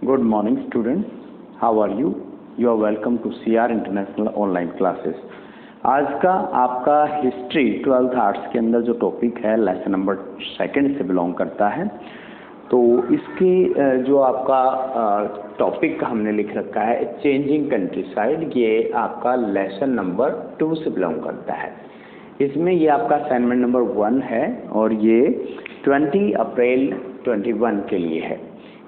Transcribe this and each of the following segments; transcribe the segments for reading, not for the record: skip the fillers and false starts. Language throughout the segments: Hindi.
Good morning, students. How are you? You are welcome to CR International Online Classes. आज का आपका हिस्ट्री 12th आर्ट्स के अंदर जो टॉपिक है लेसन नंबर 2 से बिलोंग करता है। तो इसके जो आपका टॉपिक हमने लिख रखा है चेंजिंग कंट्री साइड, ये आपका लेसन नंबर 2 से बिलोंग करता है। इसमें ये आपका असाइनमेंट नंबर 1 है और ये 20 अप्रैल 21 के लिए है।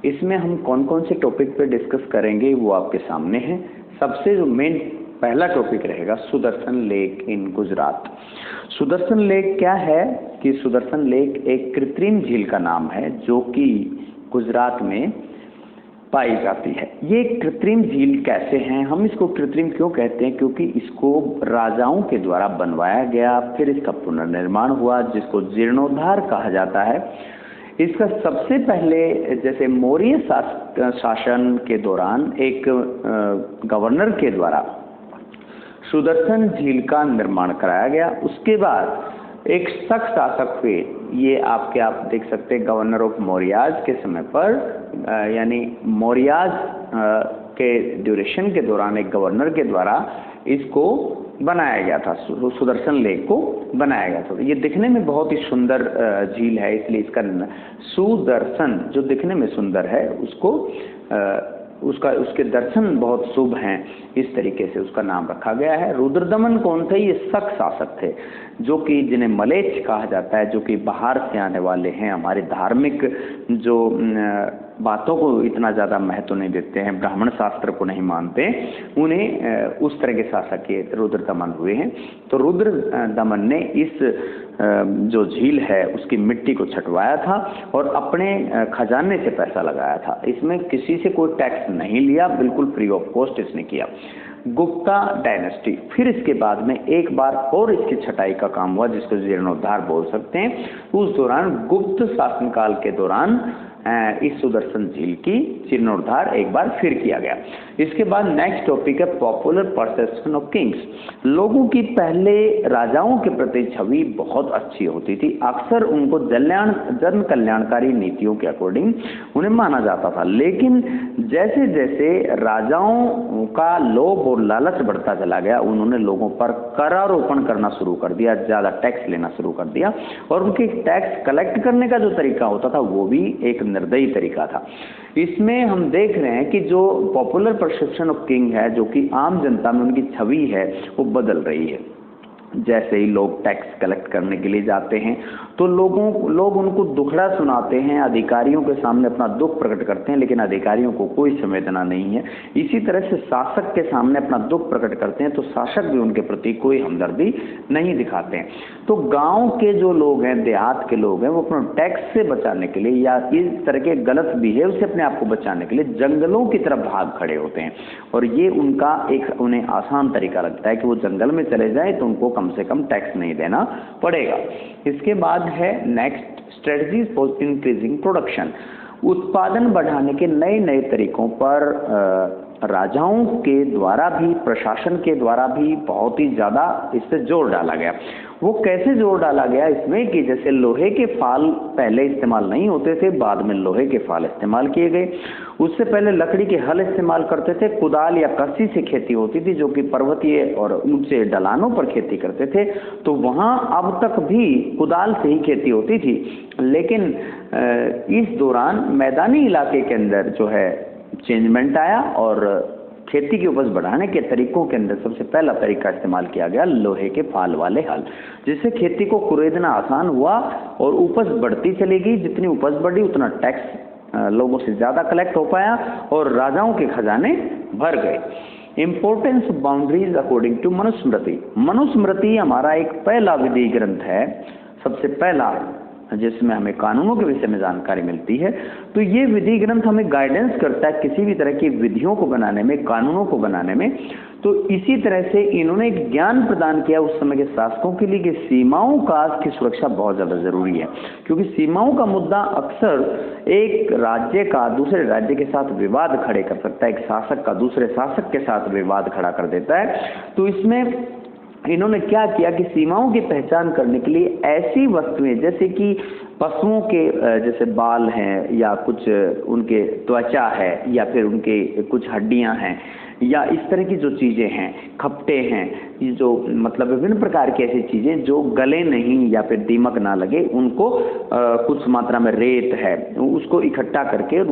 इसमें हम कौन कौन से टॉपिक पे डिस्कस करेंगे वो आपके सामने है। सबसे जो मेन पहला टॉपिक रहेगा Sudarshan lake in Gujarat. Sudarshan lake क्या है कि सुदर्शन लेक एक कृत्रिम झील का नाम है जो कि गुजरात में पाई जाती है। ये कृत्रिम झील कैसे हैं, हम इसको कृत्रिम क्यों कहते हैं, क्योंकि इसको राजाओं के द्वारा बनवाया गया, फिर इसका पुनर्निर्माण हुआ जिसको जीर्णोद्धार कहा जाता है। इसका सबसे पहले जैसे मौर्य शासन के दौरान एक गवर्नर के द्वारा सुदर्शन झील का निर्माण कराया गया। उसके बाद एक शक शासक हुए, ये आप देख सकते हैं गवर्नर ऑफ मौर्याज के समय पर, यानी मौर्याज के ड्यूरेशन के दौरान एक गवर्नर के द्वारा इसको बनाया गया था, सुदर्शन लेक को बनाया गया था। ये दिखने में बहुत ही सुंदर झील है, इसलिए इसका सुदर्शन जो दिखने में सुंदर है उसके दर्शन बहुत शुभ हैं, इस तरीके से उसका नाम रखा गया है। रुद्रदमन कौन थे? ये शक शासक थे जो कि जिन्हें मलेच्छ कहा जाता है, जो कि बाहर से आने वाले हैं, हमारे धार्मिक जो बातों को इतना ज़्यादा महत्व नहीं देते हैं, ब्राह्मण शास्त्र को नहीं मानते, उन्हें उस तरह के शासक ये रुद्रदमन हुए हैं। तो रुद्रदमन ने इस जो झील है उसकी मिट्टी को छटवाया था और अपने खजाने से पैसा लगाया था। इसमें किसी से कोई टैक्स नहीं लिया, बिल्कुल फ्री ऑफ कॉस्ट इसने किया। गुप्ता डायनेस्टी, फिर इसके बाद में एक बार और इसकी छटाई का काम हुआ जिसको जीर्णोद्धार बोल सकते हैं। उस दौरान गुप्त शासनकाल के दौरान इस सुदर्शन झील की जीर्णोद्धार एक बार फिर किया गया। इसके बाद नेक्स्ट टॉपिक है पॉपुलर परसेप्शन ऑफ किंग्स। लोगों की पहले राजाओं के प्रति छवि बहुत अच्छी होती थी, अक्सर उनको जन कल्याणकारी नीतियों के अकॉर्डिंग उन्हें माना जाता था। लेकिन जैसे जैसे राजाओं का लोभ और लालच बढ़ता चला गया, उन्होंने लोगों पर करारोपण करना शुरू कर दिया, ज़्यादा टैक्स लेना शुरू कर दिया और उनके टैक्स कलेक्ट करने का जो तरीका होता था वो भी एक निर्दयी तरीका था। इसमें हम देख रहे हैं कि जो पॉपुलर परसेप्शन ऑफ किंग है, जो कि आम जनता में उनकी छवि है, वो बदल रही है। जैसे ही लोग टैक्स कलेक्ट करने के लिए जाते हैं तो लोग उनको दुखड़ा सुनाते हैं, अधिकारियों के सामने अपना दुख प्रकट करते हैं, लेकिन अधिकारियों को कोई संवेदना नहीं है। इसी तरह से शासक के सामने अपना दुख प्रकट करते हैं तो शासक भी उनके प्रति कोई हमदर्दी नहीं दिखाते हैं। तो गांव के जो लोग हैं, देहात के लोग हैं, वो अपना टैक्स से बचाने के लिए या इस तरह के गलत बिहेव से अपने आप को बचाने के लिए जंगलों की तरफ भाग खड़े होते हैं और ये उनका एक उन्हें आसान तरीका लगता है कि वो जंगल में चले जाए तो उनको कम से कम टैक्स नहीं देना पड़ेगा। इसके बाद है next strategies for increasing production. उत्पादन बढ़ाने के नए नए तरीकों पर राजाओं के द्वारा भी, प्रशासन के द्वारा भी बहुत ही ज़्यादा इस पर जोर डाला गया। वो कैसे जोर डाला गया इसमें कि जैसे लोहे के फाल पहले इस्तेमाल नहीं होते थे, बाद में लोहे के फाल इस्तेमाल किए गए। उससे पहले लकड़ी के हल इस्तेमाल करते थे, कुदाल या कस्सी से खेती होती थी, जो कि पर्वतीय और ऊंचे ढलानों पर खेती करते थे। तो वहाँ अब तक भी कुदाल से ही खेती होती थी, लेकिन इस दौरान मैदानी इलाके के अंदर जो है चेंजमेंट आया और खेती की उपज बढ़ाने के तरीकों के अंदर सबसे पहला तरीका इस्तेमाल किया गया लोहे के फाल वाले हल, जिससे खेती को कुरेदना आसान हुआ और उपज बढ़ती चली गई। जितनी उपज बढ़ी उतना टैक्स लोगों से ज़्यादा कलेक्ट हो पाया और राजाओं के खजाने भर गए। Importance of boundaries according to Manusmriti. Manusmriti हमारा एक पहला विधि ग्रंथ है, सबसे पहला, जिसमें हमें कानूनों के विषय में जानकारी मिलती है। तो ये विधि ग्रंथ हमें गाइडेंस करता है किसी भी तरह की विधियों को बनाने में, कानूनों को बनाने में। तो इसी तरह से इन्होंने एक ज्ञान प्रदान किया उस समय के शासकों के लिए कि सीमाओं की सुरक्षा बहुत ज़्यादा ज़रूरी है, क्योंकि सीमाओं का मुद्दा अक्सर एक राज्य का दूसरे राज्य के साथ विवाद खड़े कर सकता है, एक शासक का दूसरे शासक के साथ विवाद खड़ा कर देता है। तो इसमें इन्होंने क्या किया कि सीमाओं की पहचान करने के लिए ऐसी वस्तुएं जैसे कि पशुओं के जैसे बाल हैं या कुछ उनके त्वचा है या फिर उनके कुछ हड्डियां हैं या इस तरह की जो चीज़ें हैं, खपटे हैं, ये जो मतलब विभिन्न प्रकार की ऐसी चीज़ें जो गले नहीं या फिर दीमक ना लगे, उनको कुछ मात्रा में रेत है उसको इकट्ठा करके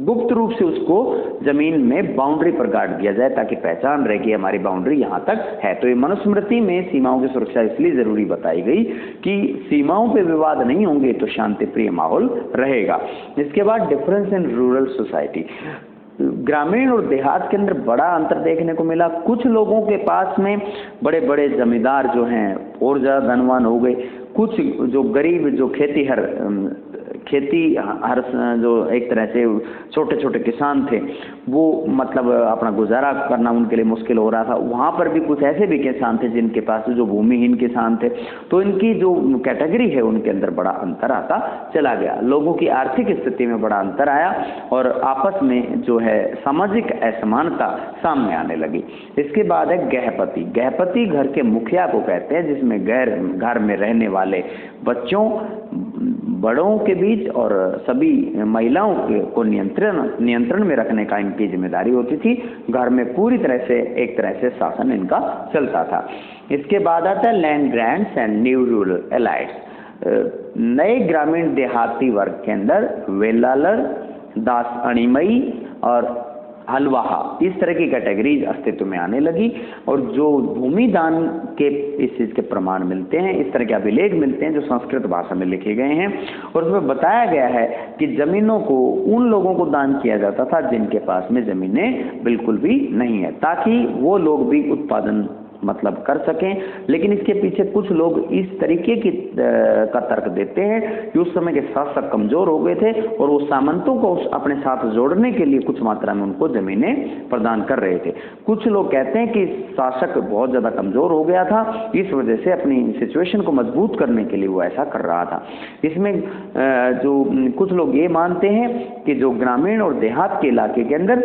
गुप्त रूप से उसको जमीन में बाउंड्री पर गाड़ दिया जाए ताकि पहचान रहे कि हमारी बाउंड्री यहाँ तक है। तो ये मनुस्मृति में सीमाओं की सुरक्षा इसलिए जरूरी बताई गई कि सीमाओं पे विवाद नहीं होंगे तो शांति प्रिय माहौल रहेगा। इसके बाद डिफरेंस इन रूरल सोसाइटी, ग्रामीण और देहात के अंदर बड़ा अंतर देखने को मिला। कुछ लोगों के पास में बड़े बड़े जमींदार जो हैं और ज़्यादा धनवान हो गए, कुछ जो गरीब जो खेती हर जो एक तरह से छोटे छोटे किसान थे वो मतलब अपना गुजारा करना उनके लिए मुश्किल हो रहा था। वहाँ पर भी कुछ ऐसे भी किसान थे जिनके पास जो भूमिहीन किसान थे, तो इनकी जो कैटेगरी है उनके अंदर बड़ा अंतर आता चला गया। लोगों की आर्थिक स्थिति में बड़ा अंतर आया और आपस में जो है सामाजिक असमानता सामने आने लगी। इसके बाद है गृहपति। गृहपति घर के मुखिया को कहते हैं, जिसमें घर में रहने वाले बच्चों, बड़ों के बीच और सभी महिलाओं को नियंत्रण में रखने का इनकी जिम्मेदारी होती थी। घर में पूरी तरह से एक तरह से शासन इनका चलता था। इसके बाद आता है land grants and new rural elites. नए ग्रामीण देहाती वर्ग के अंदर वेलालर, दास अणिमई और हलवाहा इस तरह की कैटेगरीज अस्तित्व में आने लगी और जो भूमि दान के इस चीज़ के प्रमाण मिलते हैं, इस तरह के अभिलेख मिलते हैं जो संस्कृत भाषा में लिखे गए हैं और उसमें बताया गया है कि जमीनों को उन लोगों को दान किया जाता था जिनके पास में जमीनें बिल्कुल भी नहीं है, ताकि वो लोग भी उत्पादन मतलब कर सकें। लेकिन इसके पीछे कुछ लोग इस तरीके की का तर्क देते हैं कि उस समय के शासक कमजोर हो गए थे और वो सामंतों को अपने साथ जोड़ने के लिए कुछ मात्रा में उनको जमीनें प्रदान कर रहे थे। कुछ लोग कहते हैं कि शासक बहुत ज़्यादा कमजोर हो गया था, इस वजह से अपनी सिचुएशन को मजबूत करने के लिए वो ऐसा कर रहा था। इसमें जो कुछ लोग ये मानते हैं कि जो ग्रामीण और देहात के इलाके के अंदर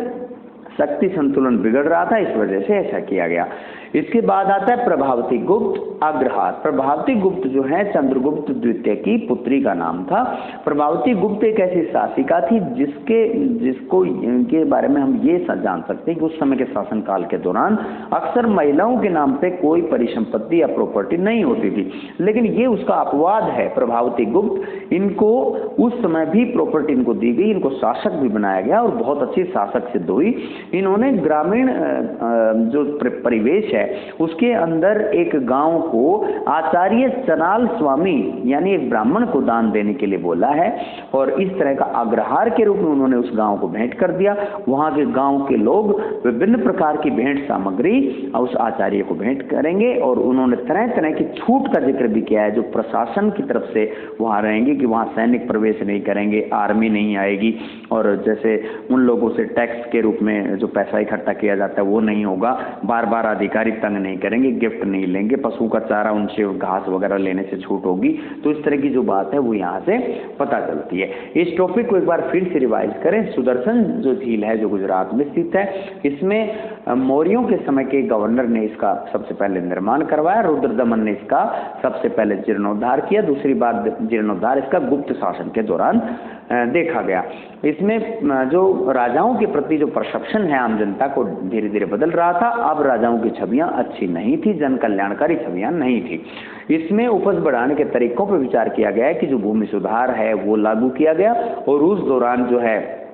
शक्ति संतुलन बिगड़ रहा था, इस वजह से ऐसा किया गया। इसके बाद आता है प्रभावती गुप्त अग्रहार। प्रभावती गुप्त जो है चंद्रगुप्त द्वितीय की पुत्री का नाम था। प्रभावती गुप्त एक ऐसी शासिका थी जिसको इनके बारे में हम ये जान सकते हैं कि उस समय के शासनकाल के दौरान अक्सर महिलाओं के नाम पे कोई परिसंपत्ति या प्रॉपर्टी नहीं होती थी, लेकिन ये उसका अपवाद है। प्रभावती गुप्त, इनको उस समय भी प्रॉपर्टी इनको दी गई, इनको शासक भी बनाया गया और बहुत अच्छी शासक सिद्ध हुई। इन्होंने ग्रामीण जो परिवेश है उसके अंदर एक गांव को आचार्य चनाल स्वामी यानी एक ब्राह्मण को दान देने के लिए बोला है और इस तरह का अग्रहार के रूप में उन्होंने उस गांव को भेंट कर दिया। वहां के गांव के लोग विभिन्न प्रकार की भेंट सामग्री उस आचार्य को भेंट करेंगे और उन्होंने तरह तरह की छूट का जिक्र भी किया है जो प्रशासन की तरफ से वहां रहेंगे, कि वहां सैनिक प्रवेश नहीं करेंगे, आर्मी नहीं आएगी और जैसे उन लोगों से टैक्स के रूप में जो पैसा इकट्ठा किया जाता है वो नहीं होगा, बार बार अधिकारी तंग नहीं करेंगे, गिफ्ट नहीं लेंगे, पशु का चारा उनसे घास वगैरह लेने से छूट होगी। तो इस तरह की जो बात है वो यहाँ से पता चलती है। इस टॉपिक को एक बार फिर से रिवाइज करें। सुदर्शन जो झील है जो गुजरात में स्थित है, इसमें मौर्यों के समय के गवर्नर ने इसका सबसे पहले निर्माण करवाया। रुद्रदमन ने इसका सबसे पहले जीर्णोद्धार किया, दूसरी बार जीर्णोद्धार इसका गुप्त शासन के दौरान देखा गया। इसमें जो राजाओं के प्रति जो परसेप्शन है आम जनता को धीरे धीरे बदल रहा था। अब राजाओं की छवियां अच्छी नहीं थी, जन कल्याणकारी छवियां नहीं थी। इसमें उपज बढ़ाने के तरीकों पर विचार किया गया है कि जो भूमि सुधार है वो लागू किया गया और उस दौरान जो है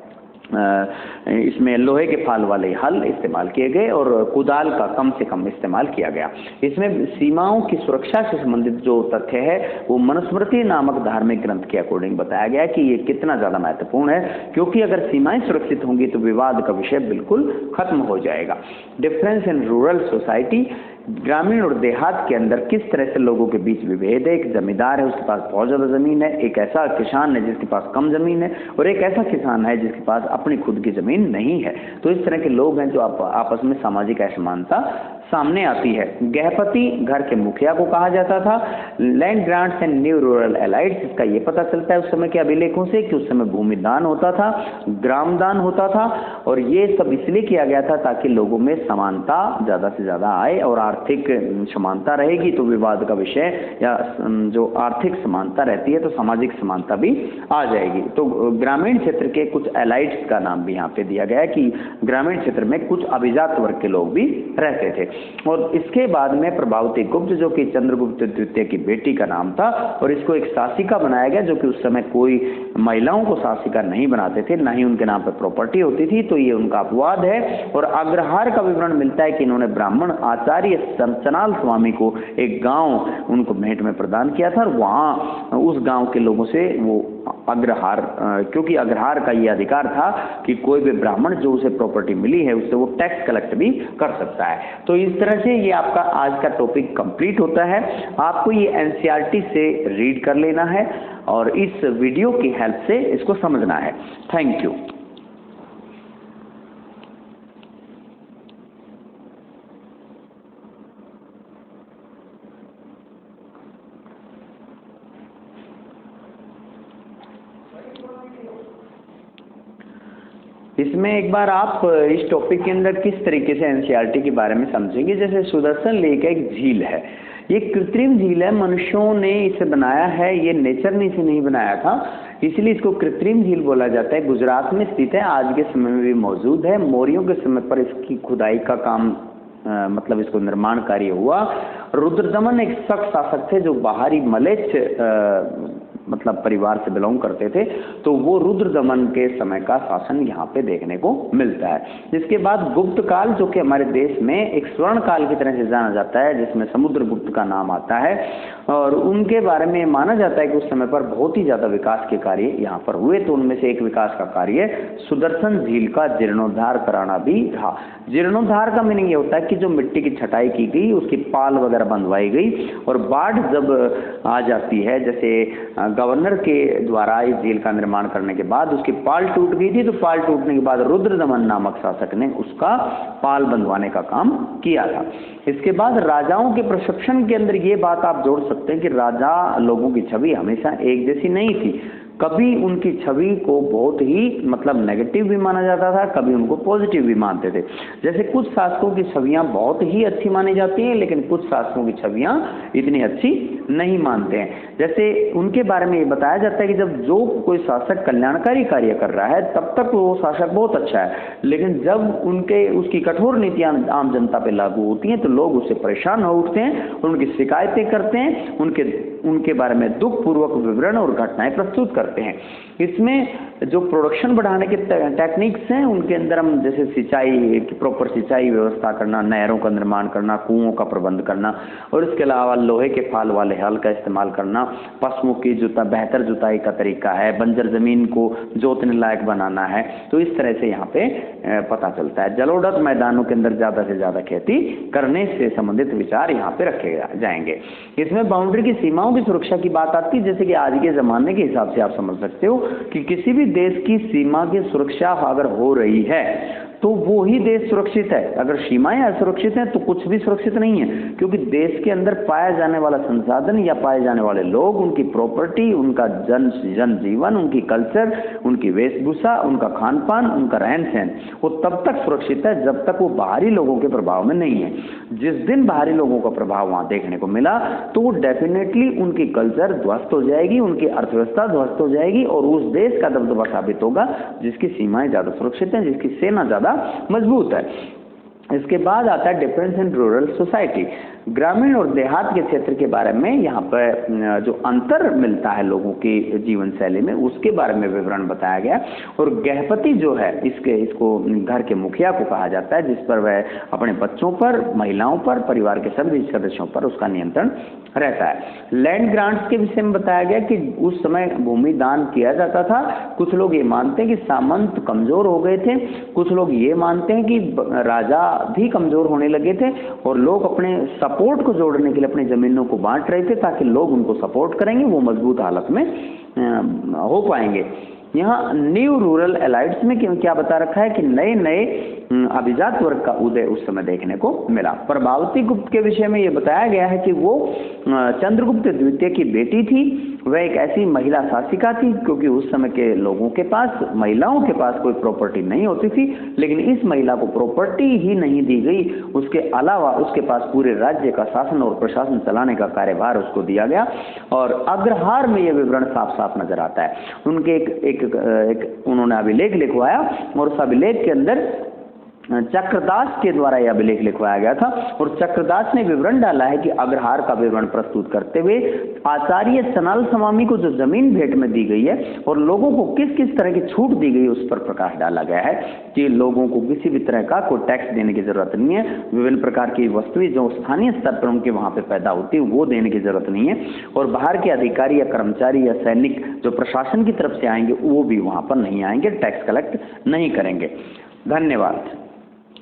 इसमें लोहे के फाल वाले हल इस्तेमाल किए गए और कुदाल का कम से कम इस्तेमाल किया गया। इसमें सीमाओं की सुरक्षा से संबंधित जो तथ्य है वो मनुस्मृति नामक धार्मिक ग्रंथ के अकॉर्डिंग बताया गया कि ये कितना ज़्यादा महत्वपूर्ण है, क्योंकि अगर सीमाएं सुरक्षित होंगी तो विवाद का विषय बिल्कुल खत्म हो जाएगा। डिफरेंस इन रूरल सोसाइटी, ग्रामीण और देहात के अंदर किस तरह से लोगों के बीच विभेद है। एक जमींदार है, उसके पास बहुत ज़्यादा ज़मीन है, एक ऐसा किसान है जिसके पास कम ज़मीन है और एक ऐसा किसान है जिसके पास अपनी खुद की ज़मीन नहीं है। तो इस तरह के लोग हैं जो आपस में सामाजिक असमानता सामने आती है। गृहपति घर के मुखिया को कहा जाता था। Land grants and new rural elites, इसका ये पता चलता है उस समय के अभिलेखों से कि उस समय भूमि दान होता था, ग्राम दान होता था, और ये सब इसलिए किया गया था ताकि लोगों में समानता ज़्यादा से ज़्यादा आए, और आर्थिक समानता रहेगी तो विवाद का विषय, या जो आर्थिक समानता रहती है तो सामाजिक समानता भी आ जाएगी। तो ग्रामीण क्षेत्र के कुछ एलाइट्स का नाम भी यहाँ पे दिया गया है कि ग्रामीण क्षेत्र में कुछ अभिजात वर्ग के लोग भी रहते थे। और इसके बाद में प्रभावती गुप्त, जो कि चंद्रगुप्त द्वितीय की बेटी का नाम था, और इसको एक शासिका बनाया गया, जो कि उस समय कोई महिलाओं को शासिका नहीं बनाते थे, ना ही उनके नाम पर प्रॉपर्टी होती थी, तो ये उनका अपवाद है। और अग्रहार का विवरण मिलता है कि इन्होंने ब्राह्मण आचार्य चंचनाल स्वामी को एक गांव उनको भेंट में प्रदान किया था, और वहां उस गांव के लोगों से वो अग्रहार, क्योंकि अग्रहार का ये अधिकार था कि कोई भी ब्राह्मण जो उसे प्रॉपर्टी मिली है उससे वो टैक्स कलेक्ट भी कर सकता है। तो इस तरह से ये आपका आज का टॉपिक कंप्लीट होता है। आपको ये एनसीईआरटी से रीड कर लेना है और इस वीडियो की हेल्प से इसको समझना है। Thank you. इसमें एक बार आप इस टॉपिक के अंदर किस तरीके से एनसीईआरटी के बारे में समझेंगे। जैसे सुदर्शन लेक एक झील है, ये कृत्रिम झील है, मनुष्यों ने इसे बनाया है, ये नेचर ने इसे नहीं बनाया था, इसलिए इसको कृत्रिम झील बोला जाता है। गुजरात में स्थित है, आज के समय में भी मौजूद है। मौर्यों के समय पर इसकी खुदाई का काम मतलब इसको निर्माण कार्य हुआ। रुद्रदमन एक सख्त शासक थे जो बाहरी मलेच्छ मतलब परिवार से बिलोंग करते थे, तो वो रुद्रदमन के समय का शासन यहाँ पे देखने को मिलता है। इसके बाद गुप्त काल, जो कि हमारे देश में एक स्वर्ण काल की तरह से जाना जाता है, जिसमें समुद्रगुप्त का नाम आता है, और उनके बारे में माना जाता है कि उस समय पर बहुत ही ज्यादा विकास के कार्य यहाँ पर हुए। तो उनमें से एक विकास का कार्य सुदर्शन झील का जीर्णोद्धार कराना भी था। जीर्णोद्धार का मीनिंग ये होता है कि जो मिट्टी की छटाई की गई, उसकी पाल वगैरह बंधवाई गई, और बाढ़ जब आ जाती है, जैसे गवर्नर के द्वारा इस झील का निर्माण करने के बाद उसकी पाल टूट गई थी, तो पाल टूटने के बाद रुद्रदमन नामक शासक ने उसका पाल बंधवाने का काम किया था। इसके बाद राजाओं के प्रशिक्षण के अंदर ये बात आप जोड़ सकते हैं कि राजा लोगों की छवि हमेशा एक जैसी नहीं थी। कभी उनकी छवि को बहुत ही मतलब नेगेटिव भी माना जाता था, कभी उनको पॉजिटिव भी मानते थे। जैसे कुछ शासकों की छवियां बहुत ही अच्छी मानी जाती हैं, लेकिन कुछ शासकों की छवियां इतनी अच्छी नहीं मानते हैं। जैसे उनके बारे में ये बताया जाता है कि जब जो कोई शासक कल्याणकारी कार्य कर रहा है तब तक वो शासक बहुत अच्छा है, लेकिन जब उसकी कठोर नीतियां आम जनता पे लागू होती हैं तो लोग उससे परेशान हो उठते हैं, उनकी शिकायतें करते हैं, उनके बारे में दुख पूर्वक विवरण और घटनाएं प्रस्तुत करते हैं। इसमें जो प्रोडक्शन बढ़ाने के टेक्निक्स हैं उनके अंदर हम जैसे सिंचाई की प्रॉपर सिंचाई व्यवस्था करना, नहरों का निर्माण करना, कुओं का प्रबंध करना, और इसके अलावा लोहे के फाल वाले हल का इस्तेमाल करना, पशुओं की बेहतर जुताई का तरीका है, बंजर जमीन को जोतने लायक बनाना है। तो इस तरह से यहाँ पे पता चलता है। जलोढ़ मैदानों के अंदर ज्यादा से ज्यादा खेती करने से संबंधित विचार यहाँ पे रखे जाएंगे। इसमें बाउंड्री की सीमाओं की सुरक्षा की बात आती है। जैसे कि आज के जमाने के हिसाब से आप समझ सकते हो कि किसी भी देश की सीमा की सुरक्षा अगर हो रही है तो वो ही देश सुरक्षित है। अगर सीमाएं असुरक्षित हैं तो कुछ भी सुरक्षित नहीं है, क्योंकि देश के अंदर पाया जाने वाला संसाधन या पाए जाने वाले लोग, उनकी प्रॉपर्टी, उनका जनजीवन, उनकी कल्चर, उनकी वेशभूषा, उनका खान पान, उनका रहन सहन, वो तब तक सुरक्षित है जब तक वो बाहरी लोगों के प्रभाव में नहीं है। जिस दिन बाहरी लोगों का प्रभाव वहां देखने को मिला तो वो डेफिनेटली उनकी कल्चर ध्वस्त हो जाएगी, उनकी अर्थव्यवस्था ध्वस्त हो जाएगी, और उस देश का दबदबा साबित होगा जिसकी सीमाएं ज्यादा सुरक्षित हैं, जिसकी सेना ज्यादा मजबूत है। इसके बाद आता है डिफरेंस इन रूरल सोसाइटी। ग्रामीण और देहात के क्षेत्र के बारे में यहाँ पर जो अंतर मिलता है लोगों की जीवन शैली में, उसके बारे में विवरण बताया गया। और गृहपति जो है इसको घर के मुखिया को कहा जाता है, जिस पर वह अपने बच्चों पर, महिलाओं पर, परिवार के सभी सदस्यों पर उसका नियंत्रण रहता है। लैंड ग्रांट्स के विषय में बताया गया कि उस समय भूमि दान किया जाता था। कुछ लोग ये मानते हैं कि सामंत कमजोर हो गए थे, कुछ लोग ये मानते हैं कि राजा भी कमजोर होने लगे थे, और लोग अपने सपोर्ट को जोड़ने के लिए अपनी जमीनों को बांट रहे थे ताकि लोग उनको सपोर्ट करेंगे, वो मजबूत हालत में हो पाएंगे। यहाँ न्यू रूरल एलाइट्स में क्या बता रखा है कि नए नए अभिजात वर्ग का उदय उस समय देखने को मिला। प्रभावती गुप्त के विषय में ये बताया गया है कि वो चंद्रगुप्त द्वितीय की बेटी थी। वह एक ऐसी महिला शासिका थी क्योंकि उस समय के लोगों के पास, महिलाओं के पास कोई प्रॉपर्टी नहीं होती थी, लेकिन इस महिला को प्रॉपर्टी ही नहीं दी गई, उसके अलावा उसके पास पूरे राज्य का शासन और प्रशासन चलाने का कार्यभार उसको दिया गया। और अग्रहार में यह विवरण साफ साफ नजर आता है। उनके एक उन्होंने अभिलेख लिखवाया और उस अभिलेख के अंदर चक्रदास के द्वारा यह अभिलेख लिखवाया गया था और चक्रदास ने विवरण डाला है कि अग्रहार का विवरण प्रस्तुत करते हुए आचार्य सनाल स्वामी को जो जमीन भेंट में दी गई है और लोगों को किस किस तरह की छूट दी गई उस पर प्रकाश डाला गया है कि लोगों को किसी भी तरह का कोई टैक्स देने की जरूरत नहीं है। विभिन्न प्रकार की वस्तुएं जो स्थानीय स्तर पर उनके वहां पे पैदा होती है वो देने की जरूरत नहीं है। और बाहर के अधिकारी या कर्मचारी या सैनिक जो प्रशासन की तरफ से आएंगे वो भी वहां पर नहीं आएंगे, टैक्स कलेक्ट नहीं करेंगे। धन्यवाद।